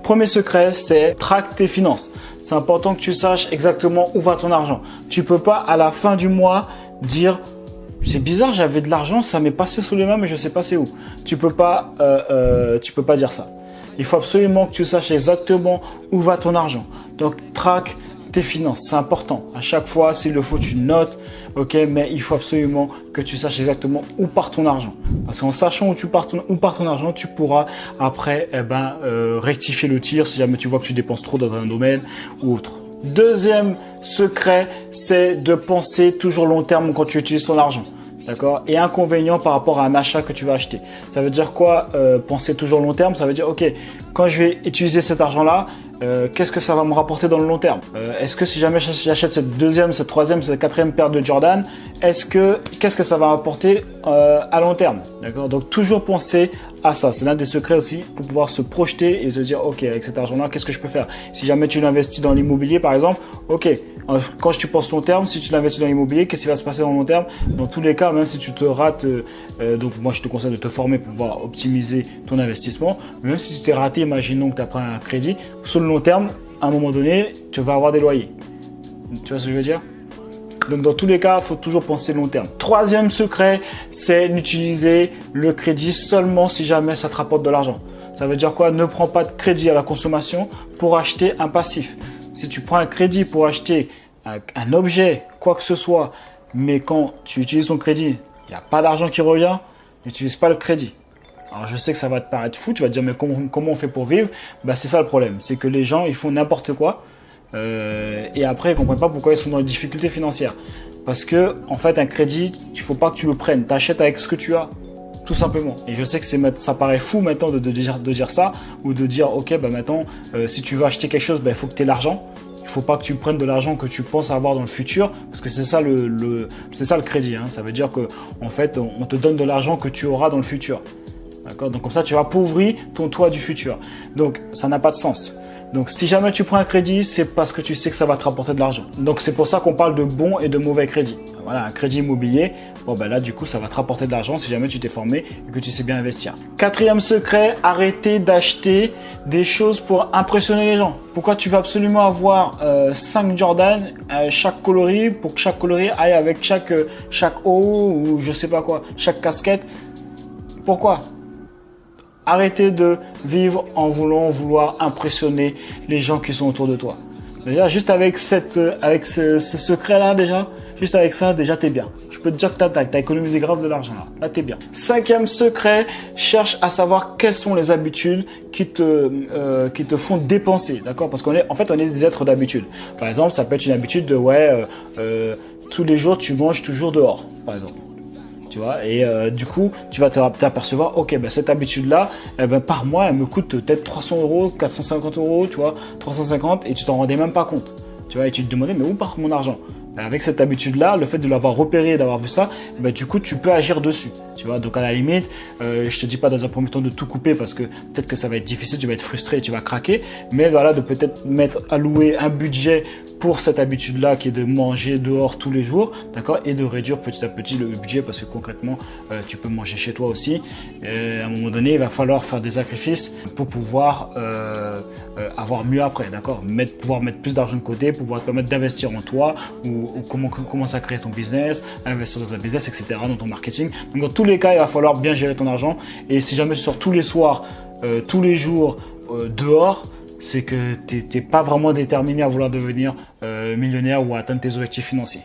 Premier secret, c'est traque tes finances. C'est important que tu saches exactement où va ton argent. Tu peux pas à la fin du mois dire c'est bizarre, j'avais de l'argent, ça m'est passé sous les mains, mais je sais pas c'est où. Tu peux pas dire ça. Il faut absolument que tu saches exactement où va ton argent. Donc traque tes finances, c'est important. À chaque fois, s'il le faut, tu notes, ok, mais il faut absolument que tu saches exactement où part ton argent. Parce qu'en sachant où part ton argent, tu pourras après rectifier le tir si jamais tu vois que tu dépenses trop dans un domaine ou autre. Deuxième secret, c'est de penser toujours long terme quand tu utilises ton argent. D'accord? Et inconvénient par rapport à un achat que tu vas acheter. Ça veut dire quoi, penser toujours long terme? Ça veut dire, ok, quand je vais utiliser cet argent-là, qu'est-ce que ça va me rapporter dans le long terme? Est-ce que si jamais j'achète cette deuxième, cette troisième, cette quatrième paire de Jordan, qu'est-ce que ça va m'apporter à long terme? D'accord? Donc toujours penser à ça. C'est l'un des secrets aussi pour pouvoir se projeter et se dire, ok, avec cet argent-là, qu'est-ce que je peux faire? Si jamais tu l'investis dans l'immobilier, par exemple, ok, quand tu penses long terme, si tu l'investis dans l'immobilier, qu'est-ce qui va se passer dans le long terme? Dans tous les cas, même si tu te rates, donc moi je te conseille de te former pour pouvoir optimiser ton investissement. Mais même si tu t'es raté, imaginons que tu as pris un crédit, sur le long terme, à un moment donné, tu vas avoir des loyers. Tu vois ce que je veux dire? Donc dans tous les cas, il faut toujours penser long terme. Troisième secret, c'est d'utiliser le crédit seulement si jamais ça te rapporte de l'argent. Ça veut dire quoi? Ne prends pas de crédit à la consommation pour acheter un passif. Si tu prends un crédit pour acheter un objet, quoi que ce soit, mais quand tu utilises ton crédit, il n'y a pas d'argent qui revient, n'utilise pas le crédit. Alors je sais que ça va te paraître fou, tu vas te dire mais comment on fait pour vivre? Bah, c'est ça le problème, c'est que les gens ils font n'importe quoi et après ils ne comprennent pas pourquoi ils sont dans des difficultés financières. Parce que en fait un crédit, il ne faut pas que tu le prennes, tu achètes avec ce que tu as. Tout simplement. Et je sais que ça paraît fou maintenant de dire ça ou de dire ok bah maintenant si tu veux acheter quelque chose, bah, il faut que tu aies l'argent. Il ne faut pas que tu prennes de l'argent que tu penses avoir dans le futur parce que c'est ça c'est ça le crédit. Hein. Ça veut dire que en fait on te donne de l'argent que tu auras dans le futur. D'accord? Donc comme ça tu vas appauvrir ton toit du futur. Donc ça n'a pas de sens. Donc si jamais tu prends un crédit, c'est parce que tu sais que ça va te rapporter de l'argent. Donc c'est pour ça qu'on parle de bon et de mauvais crédit. Voilà, un crédit immobilier, bon ben là du coup ça va te rapporter de l'argent si jamais tu t'es formé et que tu sais bien investir. Quatrième secret, arrêtez d'acheter des choses pour impressionner les gens. Pourquoi tu vas absolument avoir 5 Jordan, chaque coloris, pour que chaque coloris aille avec chaque haut ou je sais pas quoi, chaque casquette? Pourquoi? Arrêtez de vivre en vouloir impressionner les gens qui sont autour de toi. Déjà, juste avec ce secret-là, juste avec ça, déjà, t'es bien. Je peux te dire que t'as économisé grave de l'argent là. Là, t'es bien. Cinquième secret, cherche à savoir quelles sont les habitudes qui te font dépenser. D'accord? Parce qu'on est des êtres d'habitude. Par exemple, ça peut être une habitude de, tous les jours, tu manges toujours dehors, par exemple. Tu vois, et du coup, tu vas t'apercevoir, ok, ben, cette habitude-là, par mois, elle me coûte peut-être 300 €, 450 €, tu vois, 350, et tu t'en rendais même pas compte. Tu vois, et tu te demandais, mais où part mon argent? Avec cette habitude-là, le fait de l'avoir repéré et d'avoir vu ça, du coup, tu peux agir dessus. Tu vois, donc à la limite, je te dis pas dans un premier temps de tout couper parce que peut-être que ça va être difficile, tu vas être frustré, tu vas craquer, mais voilà, de peut-être allouer un budget pour cette habitude-là qui est de manger dehors tous les jours, d'accord, et de réduire petit à petit le budget parce que concrètement, tu peux manger chez toi aussi. Et à un moment donné, il va falloir faire des sacrifices pour pouvoir avoir mieux après, d'accord, pouvoir mettre plus d'argent de côté, pouvoir te permettre d'investir en toi ou commencer à créer ton business, investir dans un business, etc., dans ton marketing. Donc dans tous les cas, il va falloir bien gérer ton argent. Et si jamais tu sors tous les soirs, tous les jours dehors, c'est que tu n'es pas vraiment déterminé à vouloir devenir millionnaire ou à atteindre tes objectifs financiers.